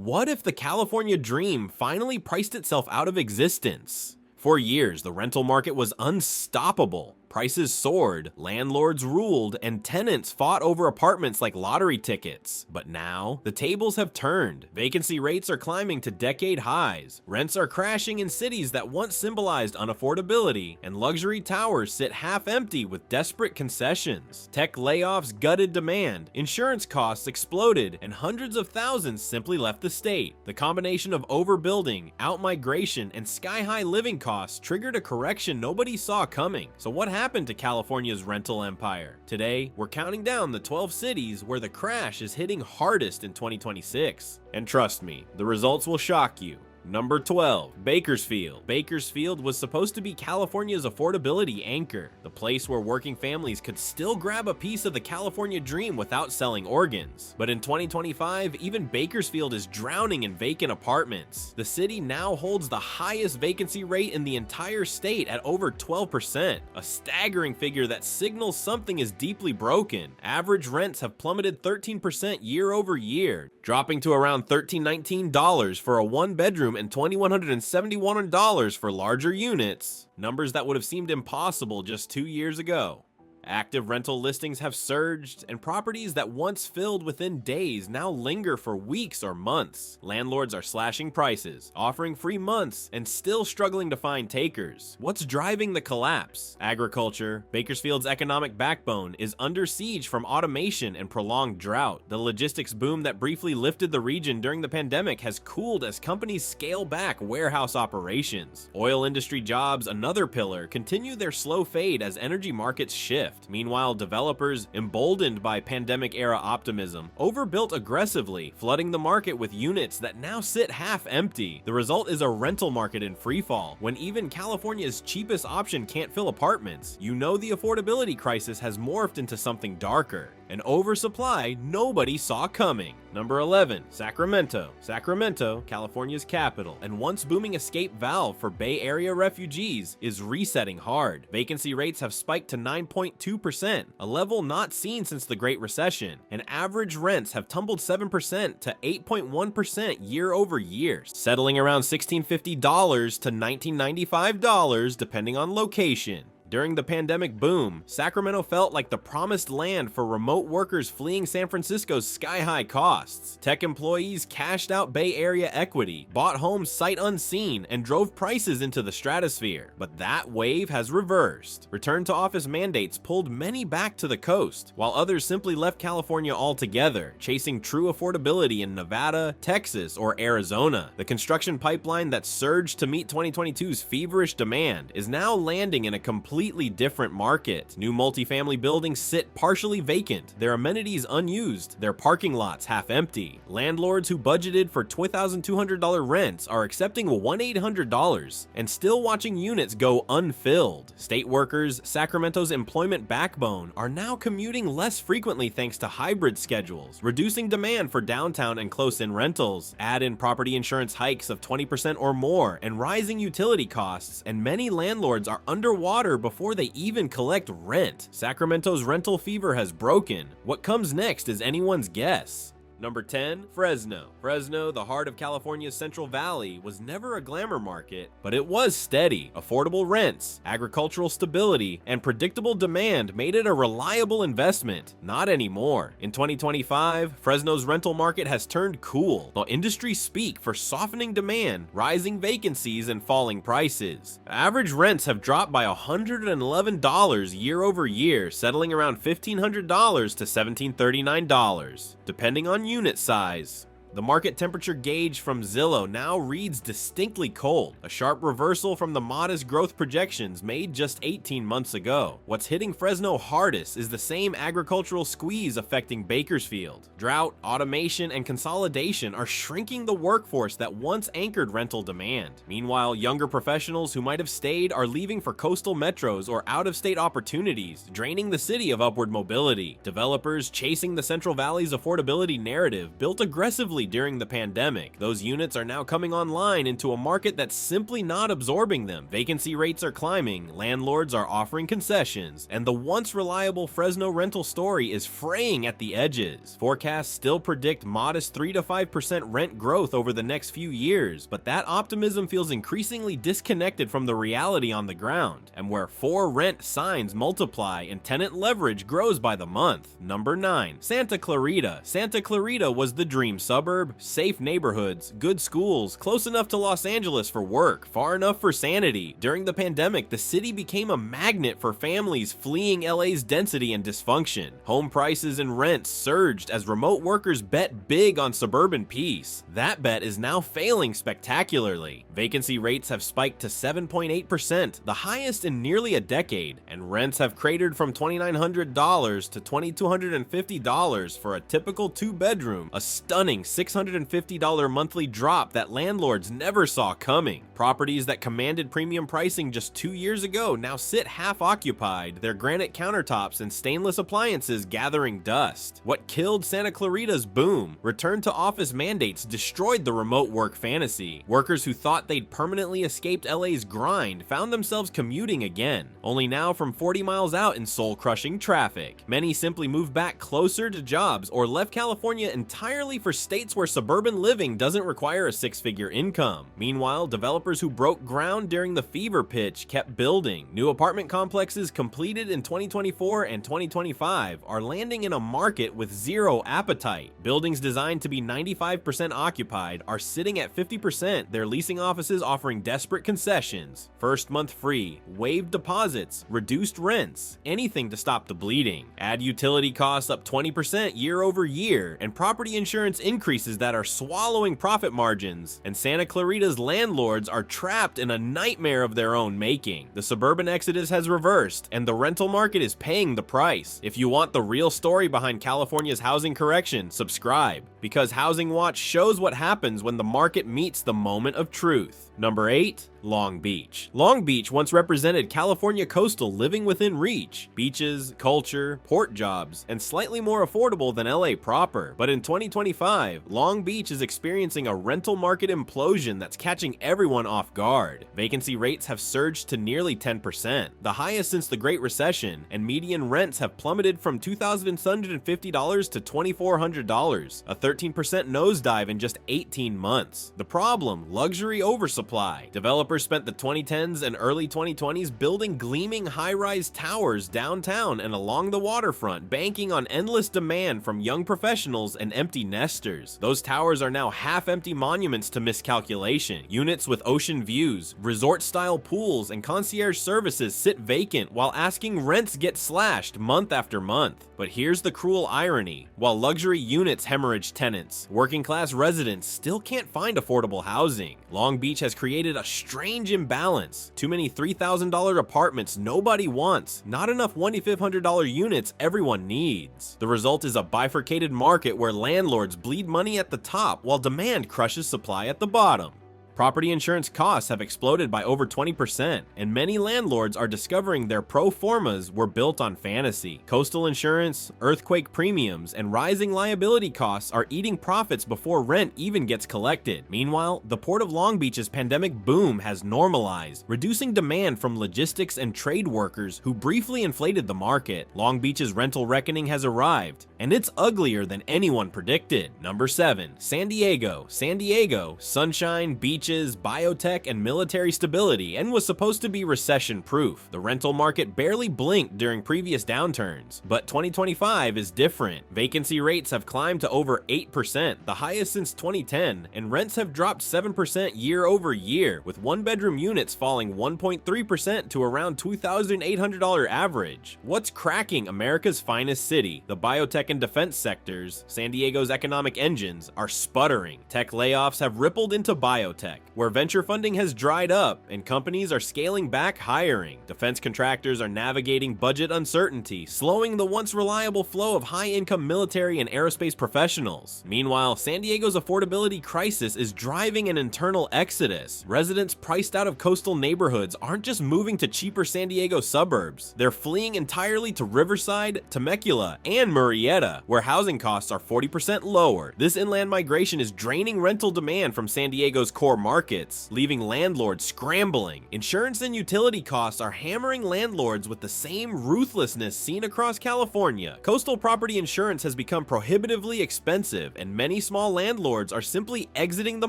What if the California dream finally priced itself out of existence? For years, the rental market was unstoppable. Prices soared, landlords ruled, and tenants fought over apartments like lottery tickets. But now, the tables have turned. Vacancy rates are climbing to decade highs. Rents are crashing in cities that once symbolized unaffordability, and luxury towers sit half empty with desperate concessions. Tech layoffs gutted demand, insurance costs exploded, and hundreds of thousands simply left the state. The combination of overbuilding, outmigration, and sky-high living costs triggered a correction nobody saw coming. So what happened to California's rental empire? Today, we're counting down the 12 cities where the crash is hitting hardest in 2026. And trust me, the results will shock you. Number 12, Bakersfield. Bakersfield was supposed to be California's affordability anchor, the place where working families could still grab a piece of the California dream without selling organs. But in 2025, even Bakersfield is drowning in vacant apartments. The city now holds the highest vacancy rate in the entire state at over 12%, a staggering figure that signals something is deeply broken. Average rents have plummeted 13% year over year, dropping to around $1,319 for a one-bedroom and $2,171 for larger units, numbers that would have seemed impossible just 2 years ago. Active rental listings have surged, and properties that once filled within days now linger for weeks or months. Landlords are slashing prices, offering free months, and still struggling to find takers. What's driving the collapse? Agriculture. Bakersfield's economic backbone is under siege from automation and prolonged drought. The logistics boom that briefly lifted the region during the pandemic has cooled as companies scale back warehouse operations. Oil industry jobs, another pillar, continue their slow fade as energy markets shift. Meanwhile, developers, emboldened by pandemic-era optimism, overbuilt aggressively, flooding the market with units that now sit half empty. The result is a rental market in freefall. When even California's cheapest option can't fill apartments, you know the affordability crisis has morphed into something darker. An oversupply nobody saw coming. Number 11, Sacramento. Sacramento, California's capital, and once booming escape valve for Bay Area refugees, is resetting hard. Vacancy rates have spiked to 9.2%, a level not seen since the Great Recession, and average rents have tumbled 7% to 8.1% year over year, settling around $1,650 to $1,995 depending on location. During the pandemic boom, Sacramento felt like the promised land for remote workers fleeing San Francisco's sky-high costs. Tech employees cashed out Bay Area equity, bought homes sight unseen, and drove prices into the stratosphere. But that wave has reversed. Return-to-office mandates pulled many back to the coast, while others simply left California altogether, chasing true affordability in Nevada, Texas, or Arizona. The construction pipeline that surged to meet 2022's feverish demand is now landing in a completely different market. New multifamily buildings sit partially vacant, their amenities unused, their parking lots half empty. Landlords who budgeted for $2,200 rents are accepting $1,800 and still watching units go unfilled. State workers, Sacramento's employment backbone, are now commuting less frequently thanks to hybrid schedules, reducing demand for downtown and close-in rentals. Add in property insurance hikes of 20% or more and rising utility costs, and many landlords are underwater before they even collect rent. Sacramento's rental fever has broken. What comes next is anyone's guess. Number 10, Fresno. Fresno, the heart of California's Central Valley, was never a glamour market, but it was steady. Affordable rents, agricultural stability, and predictable demand made it a reliable investment. Not anymore. In 2025, Fresno's rental market has turned cool, while industries speak for softening demand, rising vacancies, and falling prices. Average rents have dropped by $111 year over year, settling around $1,500 to $1,739, depending on unit size. The market temperature gauge from Zillow now reads distinctly cold, a sharp reversal from the modest growth projections made just 18 months ago. What's hitting Fresno hardest is the same agricultural squeeze affecting Bakersfield. Drought, automation, and consolidation are shrinking the workforce that once anchored rental demand. Meanwhile, younger professionals who might have stayed are leaving for coastal metros or out-of-state opportunities, draining the city of upward mobility. Developers chasing the Central Valley's affordability narrative built aggressively especially during the pandemic. Those units are now coming online into a market that's simply not absorbing them. Vacancy rates are climbing, landlords are offering concessions, and the once reliable Fresno rental story is fraying at the edges. Forecasts still predict modest 3 to 5% rent growth over the next few years, but that optimism feels increasingly disconnected from the reality on the ground, and where for rent signs multiply and tenant leverage grows by the month. Number 9. Santa Clarita. Santa Clarita was the dream suburb, safe neighborhoods, good schools, close enough to Los Angeles for work, far enough for sanity. During the pandemic, the city became a magnet for families fleeing LA's density and dysfunction. Home prices and rents surged as remote workers bet big on suburban peace. That bet is now failing spectacularly. Vacancy rates have spiked to 7.8%, the highest in nearly a decade, and rents have cratered from $2,900 to $2,250 for a typical 2-bedroom, a stunning $650 monthly drop that landlords never saw coming. Properties that commanded premium pricing just 2 years ago now sit half occupied, their granite countertops and stainless appliances gathering dust. What killed Santa Clarita's boom? Return to office mandates destroyed the remote work fantasy. Workers who thought they'd permanently escaped LA's grind found themselves commuting again, only now from 40 miles out in soul-crushing traffic. Many simply moved back closer to jobs or left California entirely for states where suburban living doesn't require a 6-figure income. Meanwhile, developers who broke ground during the fever pitch kept building. New apartment complexes completed in 2024 and 2025 are landing in a market with zero appetite. Buildings designed to be 95% occupied are sitting at 50%, their leasing offices offering desperate concessions. First month free, waived deposits, reduced rents, anything to stop the bleeding. Add utility costs up 20% year over year, and property insurance increases that are swallowing profit margins, and Santa Clarita's landlords are trapped in a nightmare of their own making. The suburban exodus has reversed, and the rental market is paying the price. If you want the real story behind California's housing correction, subscribe, because Housing Watch shows what happens when the market meets the moment of truth. Number 8. Long Beach. Long Beach once represented California coastal living within reach. Beaches, culture, port jobs, and slightly more affordable than LA proper. But in 2025, Long Beach is experiencing a rental market implosion that's catching everyone off guard. Vacancy rates have surged to nearly 10%, the highest since the Great Recession, and median rents have plummeted from $2,750 to $2,400, a 13% nosedive in just 18 months. The problem? Luxury oversupply. Developers spent the 2010s and early 2020s building gleaming high-rise towers downtown and along the waterfront, banking on endless demand from young professionals and empty nesters. Those towers are now half-empty monuments to miscalculation. Units with ocean views, resort-style pools, and concierge services sit vacant while asking rents get slashed month after month. But here's the cruel irony. While luxury units hemorrhage tenants, working-class residents still can't find affordable housing. Long Beach has created a strange imbalance. Too many $3,000 apartments nobody wants, not enough $2,500 units everyone needs. The result is a bifurcated market where landlords bleed money at the top while demand crushes supply at the bottom. Property insurance costs have exploded by over 20%, and many landlords are discovering their pro formas were built on fantasy. Coastal insurance, earthquake premiums, and rising liability costs are eating profits before rent even gets collected. Meanwhile, the Port of Long Beach's pandemic boom has normalized, reducing demand from logistics and trade workers who briefly inflated the market. Long Beach's rental reckoning has arrived, and it's uglier than anyone predicted. Number 7. San Diego. San Diego, sunshine, beaches, biotech, and military stability, and was supposed to be recession-proof. The rental market barely blinked during previous downturns, but 2025 is different. Vacancy rates have climbed to over 8%, the highest since 2010, and rents have dropped 7% year over year, with one-bedroom units falling 1.3% to around $2,800 average. What's cracking America's finest city? The biotech and defense sectors, San Diego's economic engines, are sputtering. Tech layoffs have rippled into biotech. tech, where venture funding has dried up and companies are scaling back hiring. Defense contractors are navigating budget uncertainty, slowing the once reliable flow of high-income military and aerospace professionals. Meanwhile, San Diego's affordability crisis is driving an internal exodus. Residents priced out of coastal neighborhoods aren't just moving to cheaper San Diego suburbs. They're fleeing entirely to Riverside, Temecula, and Murrieta, where housing costs are 40% lower. This inland migration is draining rental demand from San Diego's core markets, leaving landlords scrambling. Insurance and utility costs are hammering landlords with the same ruthlessness seen across California. Coastal property insurance has become prohibitively expensive, and many small landlords are simply exiting the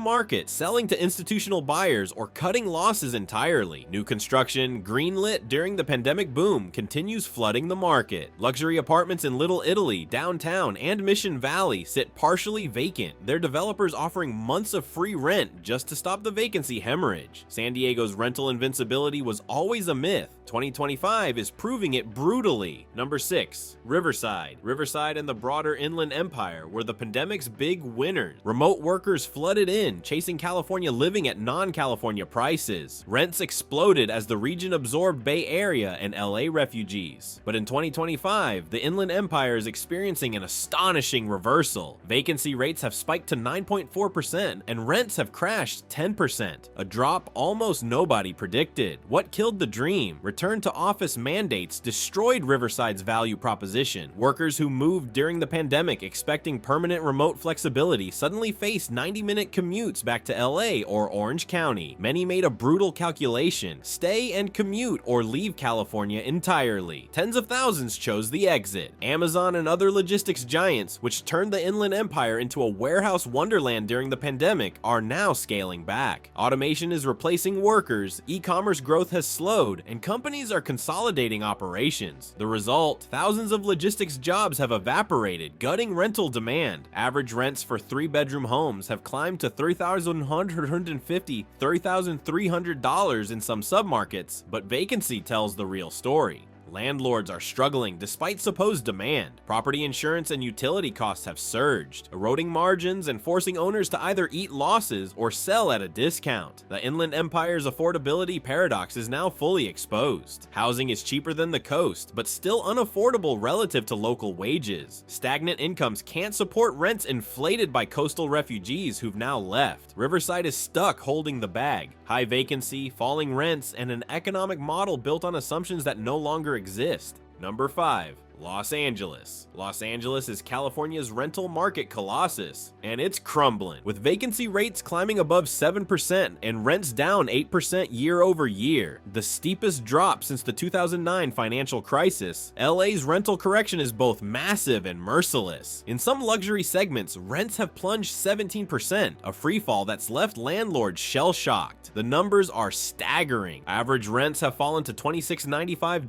market, selling to institutional buyers, or cutting losses entirely. New construction, greenlit during the pandemic boom, continues flooding the market. Luxury apartments in Little Italy, downtown, and Mission Valley sit partially vacant, their developers offering months of free rent just to stop the vacancy hemorrhage. San Diego's rental invincibility was always a myth. 2025 is proving it brutally. Number 6. Riverside. Riverside and the broader Inland Empire were the pandemic's big winners. Remote workers flooded in, chasing California living at non-California prices. Rents exploded as the region absorbed Bay Area and LA refugees. But in 2025, the Inland Empire is experiencing an astonishing reversal. Vacancy rates have spiked to 9.4% and rents have crashed 10%, a drop almost nobody predicted. What killed the dream? Return to office mandates destroyed Riverside's value proposition. Workers who moved during the pandemic expecting permanent remote flexibility suddenly faced 90-minute commutes back to LA or Orange County. Many made a brutal calculation: stay and commute or leave California entirely. Tens of thousands chose the exit. Amazon and other logistics giants, which turned the Inland Empire into a warehouse wonderland during the pandemic, are now scaling back. Automation is replacing workers, e-commerce growth has slowed, and companies are consolidating operations. The result: thousands of logistics jobs have evaporated, gutting rental demand. Average rents for 3-bedroom homes have climbed to $3,150, $3,300 in some submarkets, but vacancy tells the real story. Landlords are struggling despite supposed demand. Property insurance and utility costs have surged, eroding margins and forcing owners to either eat losses or sell at a discount. The Inland Empire's affordability paradox is now fully exposed. Housing is cheaper than the coast, but still unaffordable relative to local wages. Stagnant incomes can't support rents inflated by coastal refugees who've now left. Riverside is stuck holding the bag. High vacancy, falling rents, and an economic model built on assumptions that no longer exist. Number 5. Los Angeles. Los Angeles is California's rental market colossus, and it's crumbling. With vacancy rates climbing above 7% and rents down 8% year over year, the steepest drop since the 2009 financial crisis, LA's rental correction is both massive and merciless. In some luxury segments, rents have plunged 17%, a freefall that's left landlords shell-shocked. The numbers are staggering. Average rents have fallen to $26.95,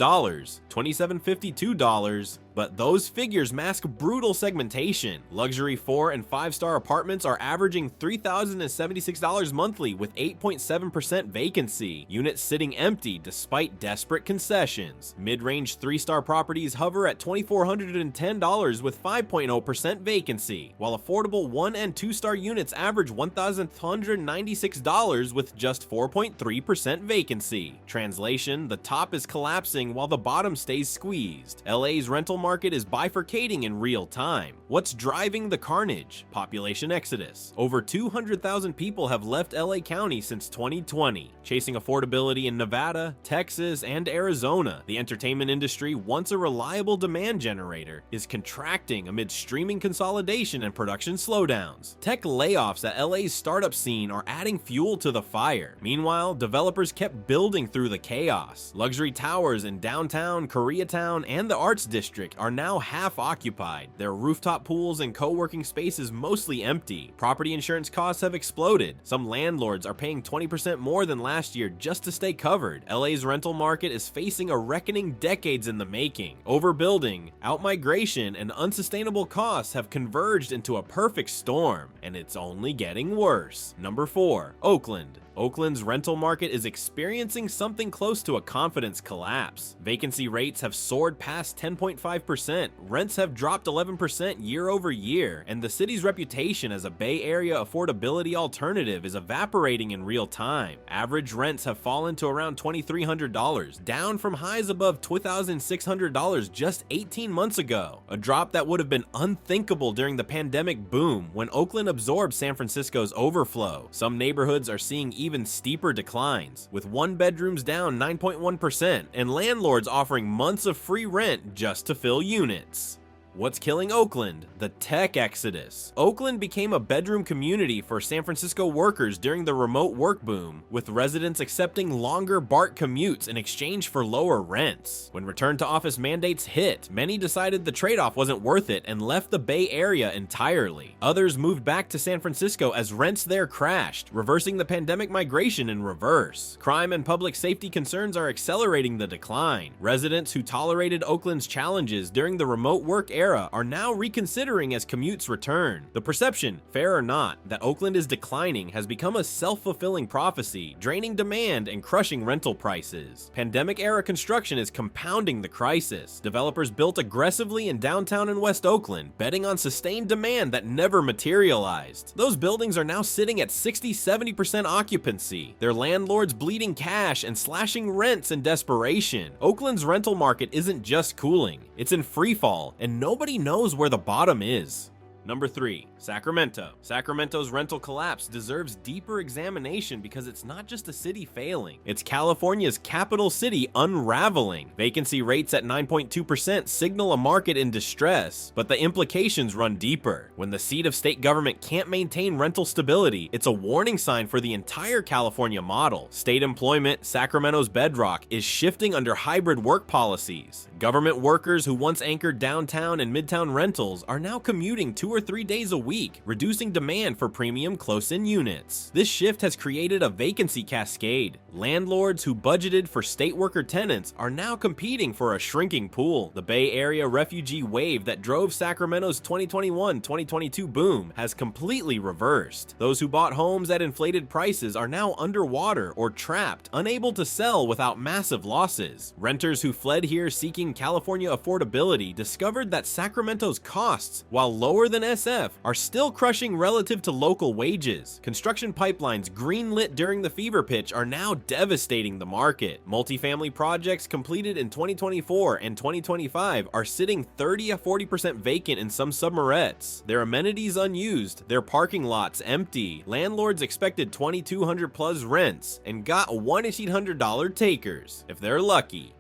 $27.52, but those figures mask brutal segmentation. Luxury 4 and 5-star apartments are averaging $3,076 monthly with 8.7% vacancy, units sitting empty despite desperate concessions. Mid-range 3-star properties hover at $2,410 with 5.0% vacancy, while affordable 1 and 2-star units average $1,196 with just 4.3% vacancy. Translation: the top is collapsing while the bottom stays squeezed. LA's rental market is bifurcating in real time. What's driving the carnage? Population exodus. Over 200,000 people have left LA County since 2020, chasing affordability in Nevada, Texas, and Arizona. The entertainment industry, once a reliable demand generator, is contracting amid streaming consolidation and production slowdowns. Tech layoffs at LA's startup scene are adding fuel to the fire. Meanwhile, developers kept building through the chaos. Luxury towers in downtown, Koreatown, and the Arts District are now half occupied, their rooftop pools and co-working spaces mostly empty. Property insurance costs have exploded. Some landlords are paying 20% more than last year just to stay covered. LA's rental market is facing a reckoning decades in the making. Overbuilding, outmigration, and unsustainable costs have converged into a perfect storm, and it's only getting worse. Number 4. Oakland. Oakland's rental market is experiencing something close to a confidence collapse. Vacancy rates have soared past 10.5%, rents have dropped 11% year over year, and the city's reputation as a Bay Area affordability alternative is evaporating in real time. Average rents have fallen to around $2,300, down from highs above $2,600 just 18 months ago, a drop that would have been unthinkable during the pandemic boom when Oakland absorbed San Francisco's overflow. Some neighborhoods are seeing even steeper declines, with one-bedrooms down 9.1% and landlords offering months of free rent just to fill units. What's killing Oakland? The tech exodus. Oakland became a bedroom community for San Francisco workers during the remote work boom, with residents accepting longer BART commutes in exchange for lower rents. When return-to-office mandates hit, many decided the trade-off wasn't worth it and left the Bay Area entirely. Others moved back to San Francisco as rents there crashed, reversing the pandemic migration in reverse. Crime and public safety concerns are accelerating the decline. Residents who tolerated Oakland's challenges during the remote work era are now reconsidering as commutes return. The perception, fair or not, that Oakland is declining has become a self-fulfilling prophecy, draining demand and crushing rental prices. Pandemic-era construction is compounding the crisis. Developers built aggressively in downtown and West Oakland, betting on sustained demand that never materialized. Those buildings are now sitting at 60-70% occupancy, their landlords bleeding cash and slashing rents in desperation. Oakland's rental market isn't just cooling, it's in freefall, and nobody knows where the bottom is. Number 3. Sacramento. Sacramento's rental collapse deserves deeper examination because it's not just a city failing, it's California's capital city unraveling. Vacancy rates at 9.2% signal a market in distress, but the implications run deeper. When the seat of state government can't maintain rental stability, it's a warning sign for the entire California model. State employment, Sacramento's bedrock, is shifting under hybrid work policies. Government workers who once anchored downtown and midtown rentals are now commuting 2 or 3 days a week, reducing demand for premium close-in units. This shift has created a vacancy cascade. Landlords who budgeted for state worker tenants are now competing for a shrinking pool. The Bay Area refugee wave that drove Sacramento's 2021-2022 boom has completely reversed. Those who bought homes at inflated prices are now underwater or trapped, unable to sell without massive losses. Renters who fled here seeking California affordability discovered that Sacramento's costs, while lower than SF, are still crushing relative to local wages. Construction pipelines greenlit during the fever pitch are now devastating the market. Multifamily projects completed in 2024 and 2025 are sitting 30-40% vacant in some submarets, their amenities unused, their parking lots empty. Landlords expected $2,200 plus rents and got $1,800 takers, if they're lucky.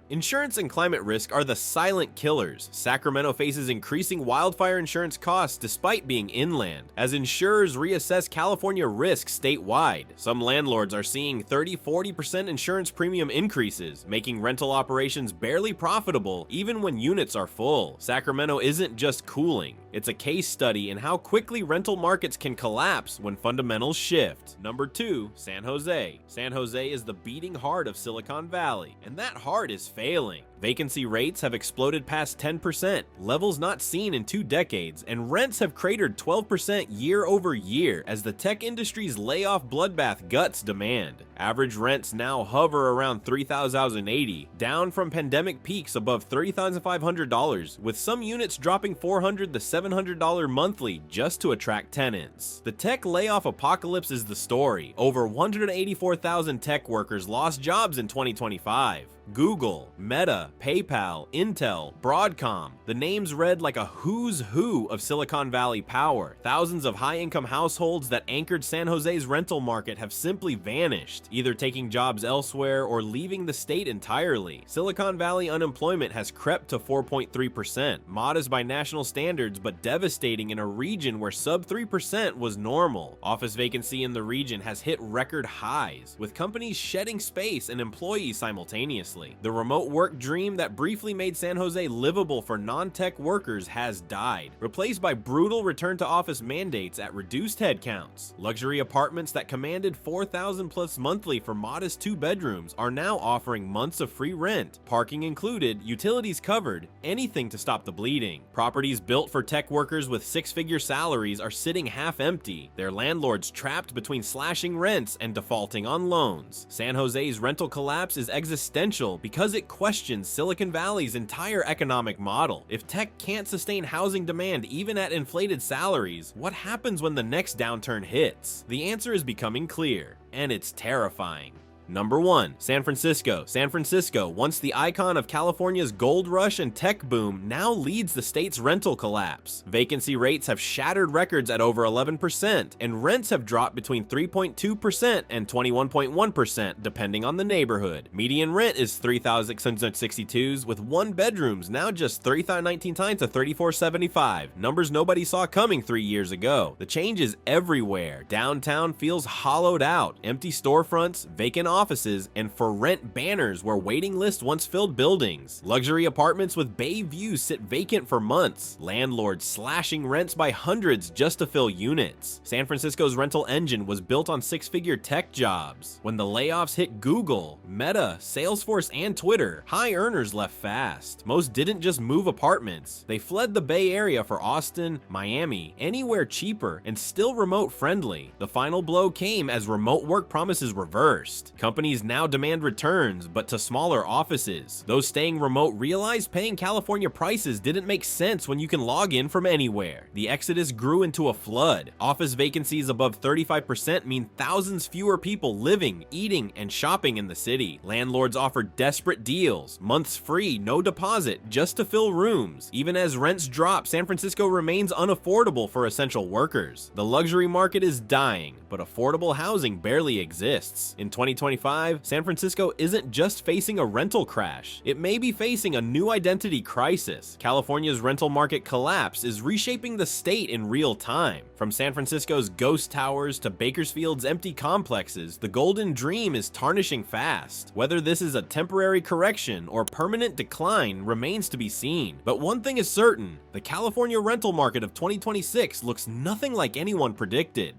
Insurance and climate risk are the silent killers. Sacramento faces increasing wildfire insurance costs despite being inland, as insurers reassess California risk statewide. Some landlords are seeing 30-40% insurance premium increases, making rental operations barely profitable even when units are full. Sacramento isn't just cooling, it's a case study in how quickly rental markets can collapse when fundamentals shift. Number 2, San Jose. San Jose is the beating heart of Silicon Valley, and that heart is failing. Vacancy rates have exploded past 10%, levels not seen in 2 decades, and rents have cratered 12% year over year as the tech industry's layoff bloodbath guts demand. Average rents now hover around $3,080, down from pandemic peaks above $30,500, with some units dropping $400 to $700 monthly just to attract tenants. The tech layoff apocalypse is the story. Over 184,000 tech workers lost jobs in 2025. Google, Meta, PayPal, Intel, Broadcom. The names read like a who's who of Silicon Valley power. Thousands of high-income households that anchored San Jose's rental market have simply vanished, either taking jobs elsewhere or leaving the state entirely. Silicon Valley unemployment has crept to 4.3%, modest by national standards but devastating in a region where sub 3% was normal. Office vacancy in the region has hit record highs, with companies shedding space and employees simultaneously. The remote work dream dream that briefly made San Jose livable for non-tech workers has died, replaced by brutal return-to-office mandates at reduced headcounts. Luxury apartments that commanded $4,000 plus monthly for modest 2 bedrooms are now offering months of free rent, parking included, utilities covered, anything to stop the bleeding. Properties built for tech workers with 6-figure salaries are sitting half empty, their landlords trapped between slashing rents and defaulting on loans. San Jose's rental collapse is existential because it questions Silicon Valley's entire economic model. If tech can't sustain housing demand even at inflated salaries, what happens when the next downturn hits? The answer is becoming clear, and it's terrifying. Number 1. San Francisco. San Francisco, once the icon of California's gold rush and tech boom, now leads the state's rental collapse. Vacancy rates have shattered records at over 11%, and rents have dropped between 3.2% and 21.1%, depending on the neighborhood. Median rent is $3,662s, with 1 bedrooms now just $3,019 to $3,475, numbers nobody saw coming 3 years ago. The change is everywhere. Downtown feels hollowed out, empty storefronts, vacant offices, and for rent banners where waiting lists once filled buildings. Luxury apartments with bay views sit vacant for months, landlords slashing rents by hundreds just to fill units. San Francisco's rental engine was built on 6-figure tech jobs. When the layoffs hit Google, Meta, Salesforce, and Twitter, high earners left fast. Most didn't just move apartments. They fled the Bay Area for Austin, Miami, anywhere cheaper and still remote friendly. The final blow came as remote work promises reversed. Companies now demand returns, but to smaller offices. Those staying remote realized paying California prices didn't make sense when you can log in from anywhere. The exodus grew into a flood. Office vacancies above 35% mean thousands fewer people living, eating, and shopping in the city. Landlords offer desperate deals, months free, no deposit, just to fill rooms. Even as rents drop, San Francisco remains unaffordable for essential workers. The luxury market is dying, but affordable housing barely exists. In 2025, San Francisco isn't just facing a rental crash, it may be facing a new identity crisis. California's rental market collapse is reshaping the state in real time. From San Francisco's ghost towers to Bakersfield's empty complexes, the golden dream is tarnishing fast. Whether this is a temporary correction or permanent decline remains to be seen. But one thing is certain, the California rental market of 2026 looks nothing like anyone predicted.